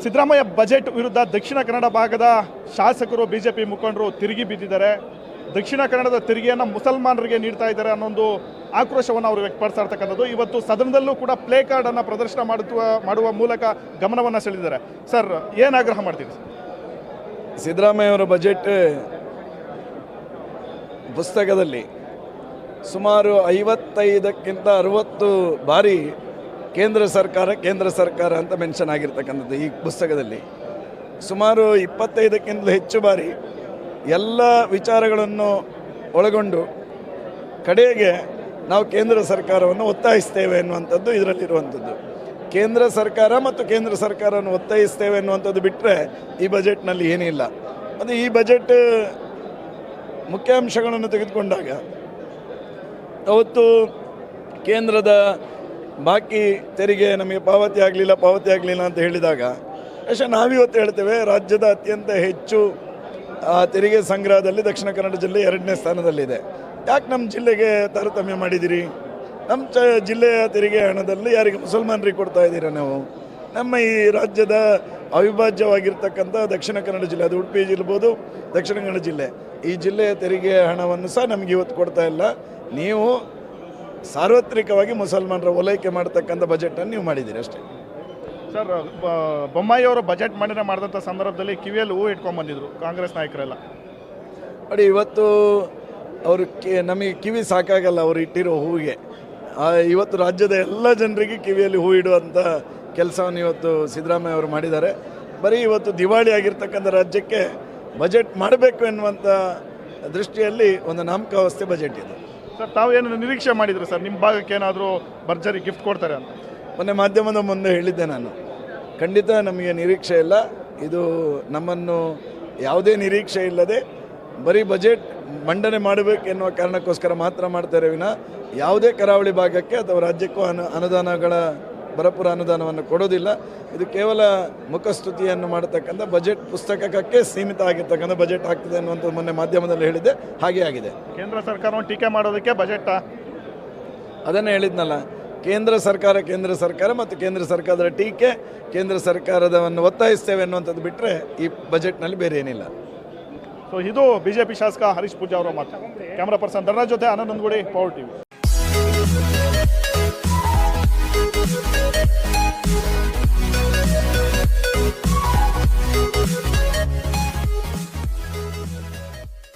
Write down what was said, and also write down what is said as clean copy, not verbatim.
Siddaramaiah budget ವಿರುದ್ಧ ದಕ್ಷಿಣ ಕನ್ನಡ ಭಾಗದ ಶಾಸಕರು ಬಿಜೆಪಿ ಮುಖಂಡರು ತಿರುಗಿ ಬಿದ್ದಿದ್ದಾರೆ. ದಕ್ಷಿಣ ಕನ್ನಡದ ತೆರಿಗೆಯನ್ನು ಮುಸಲ್ಮಾನರಿಗೆ ನೀಡ್ತಾ ಇದ್ದಾರೆ ಅನ್ನೊಂದು ಆಕ್ರೋಶವನ್ನು ಅವರು ವ್ಯಕ್ತಪಡಿಸ್ತಾ ಇರ್ತಕ್ಕಂಥದ್ದು. ಇವತ್ತು ಸದನದಲ್ಲೂ ಕೂಡ ಪ್ಲೇ ಕಾರ್ಡನ್ನು ಪ್ರದರ್ಶನ ಮಾಡುವ ಮೂಲಕ ಗಮನವನ್ನು ಸೆಳೆದಿದ್ದಾರೆ. ಸರ್, ಏನು ಆಗ್ರಹ ಮಾಡ್ತೀರಿ? ಸಿದ್ದರಾಮಯ್ಯವರ ಬಜೆಟ್ ಪುಸ್ತಕದಲ್ಲಿ ಸುಮಾರು 55ಕ್ಕಿಂತ 60 ಬಾರಿ ಕೇಂದ್ರ ಸರ್ಕಾರ ಅಂತ ಮೆನ್ಷನ್ ಆಗಿರ್ತಕ್ಕಂಥದ್ದು. ಈ ಪುಸ್ತಕದಲ್ಲಿ ಸುಮಾರು 25ಕ್ಕಿಂತಲೂ ಹೆಚ್ಚು ಬಾರಿ ಎಲ್ಲ ವಿಚಾರಗಳನ್ನು ಒಳಗೊಂಡು ಕಡೆಗೆ ನಾವು ಕೇಂದ್ರ ಸರ್ಕಾರವನ್ನು ಒತ್ತಾಯಿಸ್ತೇವೆ ಎನ್ನುವಂಥದ್ದು ಇದರಲ್ಲಿರುವಂಥದ್ದು. ಕೇಂದ್ರ ಸರ್ಕಾರವನ್ನು ಒತ್ತಾಯಿಸ್ತೇವೆ ಎನ್ನುವಂಥದ್ದು ಬಿಟ್ಟರೆ ಈ ಬಜೆಟ್ನಲ್ಲಿ ಏನಿಲ್ಲ. ಮತ್ತು ಈ ಬಜೆಟ್ ಮುಖ್ಯಾಂಶಗಳನ್ನು ತೆಗೆದುಕೊಂಡಾಗ ಅವತ್ತು ಕೇಂದ್ರದ ಬಾಕಿ ತೆರಿಗೆ ನಮಗೆ ಪಾವತಿ ಆಗಲಿಲ್ಲ ಅಂತ ಹೇಳಿದಾಗ ಅಷ್ಟೇ ನಾವಿವತ್ತು ಹೇಳ್ತೇವೆ ರಾಜ್ಯದ ಅತ್ಯಂತ ಹೆಚ್ಚು ತೆರಿಗೆ ಸಂಗ್ರಹದಲ್ಲಿ ದಕ್ಷಿಣ ಕನ್ನಡ ಜಿಲ್ಲೆ 2ನೇ ಸ್ಥಾನದಲ್ಲಿದೆ. ಯಾಕೆ ನಮ್ಮ ಜಿಲ್ಲೆಗೆ ತಾರತಮ್ಯ ಮಾಡಿದ್ದೀರಿ? ನಮ್ಮ ಜಿಲ್ಲೆಯ ತೆರಿಗೆ ಹಣದಲ್ಲಿ ಯಾರಿಗೆ ಮುಸಲ್ಮಾನರಿಗೆ ಕೊಡ್ತಾ ಇದ್ದೀರಾ ನಾವು? ನಮ್ಮ ಈ ರಾಜ್ಯದ ಅವಿಭಾಜ್ಯವಾಗಿರ್ತಕ್ಕಂಥ ದಕ್ಷಿಣ ಕನ್ನಡ ಜಿಲ್ಲೆ, ಅದು ಉಡುಪಿ ಇರ್ಬೋದು, ದಕ್ಷಿಣ ಕನ್ನಡ ಜಿಲ್ಲೆ, ಈ ಜಿಲ್ಲೆಯ ತೆರಿಗೆ ಹಣವನ್ನು ಸಹ ನಮಗೆ ಇವತ್ತು ಕೊಡ್ತಾ ಇಲ್ಲ. ನೀವು ಸಾರ್ವತ್ರಿಕವಾಗಿ ಮುಸಲ್ಮಾನರ ಓಲೈಕೆ ಮಾಡ್ತಕ್ಕಂಥ ಬಜೆಟನ್ನು ನೀವು ಮಾಡಿದ್ದೀರಿ ಅಷ್ಟೇ. ಸರ್, ಬೊಮ್ಮಾಯಿ ಅವರು ಬಜೆಟ್ ಮಂಡನೆ ಮಾಡಿದಂಥ ಸಂದರ್ಭದಲ್ಲಿ ಕಿವಿಯಲ್ಲಿ ಹೂ ಇಟ್ಕೊಂಡು ಬಂದಿದ್ರು ಕಾಂಗ್ರೆಸ್ ನಾಯಕರೆಲ್ಲ. ನೋಡಿ, ಇವತ್ತು ಅವರು ನಮಗೆ ಕಿವಿ ಸಾಕಾಗಲ್ಲ ಅವರು ಇಟ್ಟಿರೋ ಹೂವಿಗೆ. ಇವತ್ತು ರಾಜ್ಯದ ಎಲ್ಲ ಜನರಿಗೆ ಕಿವಿಯಲ್ಲಿ ಹೂ ಇಡುವಂಥ ಕೆಲಸವನ್ನು ಇವತ್ತು ಸಿದ್ದರಾಮಯ್ಯ ಅವರು ಮಾಡಿದ್ದಾರೆ. ಬರೀ ಇವತ್ತು ದಿವಾಳಿ ಆಗಿರ್ತಕ್ಕಂಥ ರಾಜ್ಯಕ್ಕೆ ಬಜೆಟ್ ಮಾಡಬೇಕು ಎನ್ನುವಂಥ ದೃಷ್ಟಿಯಲ್ಲಿ ಒಂದು ನಾಮಕಾವಸ್ಥೆ ಬಜೆಟ್ ಇದೆ. ಸರ್, ತಾವು ಏನು ನಿರೀಕ್ಷೆ ಮಾಡಿದ್ರು ಸರ್? ನಿಮ್ಮ ಭಾಗಕ್ಕೆ ಏನಾದರೂ ಭರ್ಜರಿ ಗಿಫ್ಟ್ ಕೊಡ್ತಾರೆ ಅಂತ ಮೊನ್ನೆ ಮಾಧ್ಯಮದ ಮುಂದೆ ಹೇಳಿದ್ದೆ ನಾನು. ಖಂಡಿತ ನಮಗೆ ನಿರೀಕ್ಷೆ ಇಲ್ಲ. ಇದು ನಮ್ಮನ್ನು ಯಾವುದೇ ನಿರೀಕ್ಷೆ ಇಲ್ಲದೆ ಬರೀ ಬಜೆಟ್ ಮಂಡನೆ ಮಾಡಬೇಕು ಎನ್ನುವ ಕಾರಣಕ್ಕೋಸ್ಕರ ಮಾತ್ರ ಮಾಡ್ತಾರೆ ವಿನ ಯಾವುದೇ ಕರಾವಳಿ ಭಾಗಕ್ಕೆ ಅಥವಾ ರಾಜ್ಯಕ್ಕೂ ಭರಪೂರ ಅನುದಾನವನ್ನು ಕೊಡೋದಿಲ್ಲ. ಇದು ಕೇವಲ ಮುಖಸ್ತುತಿಯನ್ನು ಮಾಡತಕ್ಕಂಥ ಬಜೆಟ್ ಪುಸ್ತಕಕ್ಕೆ ಸೀಮಿತ ಆಗಿರ್ತಕ್ಕಂಥ ಬಜೆಟ್ ಆಗ್ತದೆ ಅನ್ನುವಂಥ ಮೊನ್ನೆ ಮಾಧ್ಯಮದಲ್ಲಿ ಹೇಳಿದ್ದೆ, ಹಾಗೇ ಆಗಿದೆ. ಕೇಂದ್ರ ಸರ್ಕಾರವನ್ನು ಟೀಕೆ ಮಾಡೋದಕ್ಕೆ ಬಜೆಟ್ ಅದನ್ನೇ ಹೇಳಿದ್ನಲ್ಲ, ಕೇಂದ್ರ ಸರ್ಕಾರ ಮತ್ತು ಕೇಂದ್ರ ಸರ್ಕಾರದ ಟೀಕೆ, ಕೇಂದ್ರ ಸರ್ಕಾರದವನ್ನು ಒತ್ತಾಯಿಸ್ತೇವೆ ಅನ್ನುವಂಥದ್ದು ಬಿಟ್ಟರೆ ಈ ಬಜೆಟ್ನಲ್ಲಿ ಬೇರೆ ಏನಿಲ್ಲ. ಸೊ ಇದು ಬಿಜೆಪಿ ಶಾಸಕ ಹರೀಶ್ ಪೂಜಾ ಅವರ ಮಾತು. ಕ್ಯಾಮರಾ ಪರ್ಸನ್ ಧನರಾಜ್ ಜೊತೆ ಆನಂದ್ ನಂದಗುಡಿ, ಪವರ್ ಟಿವಿ.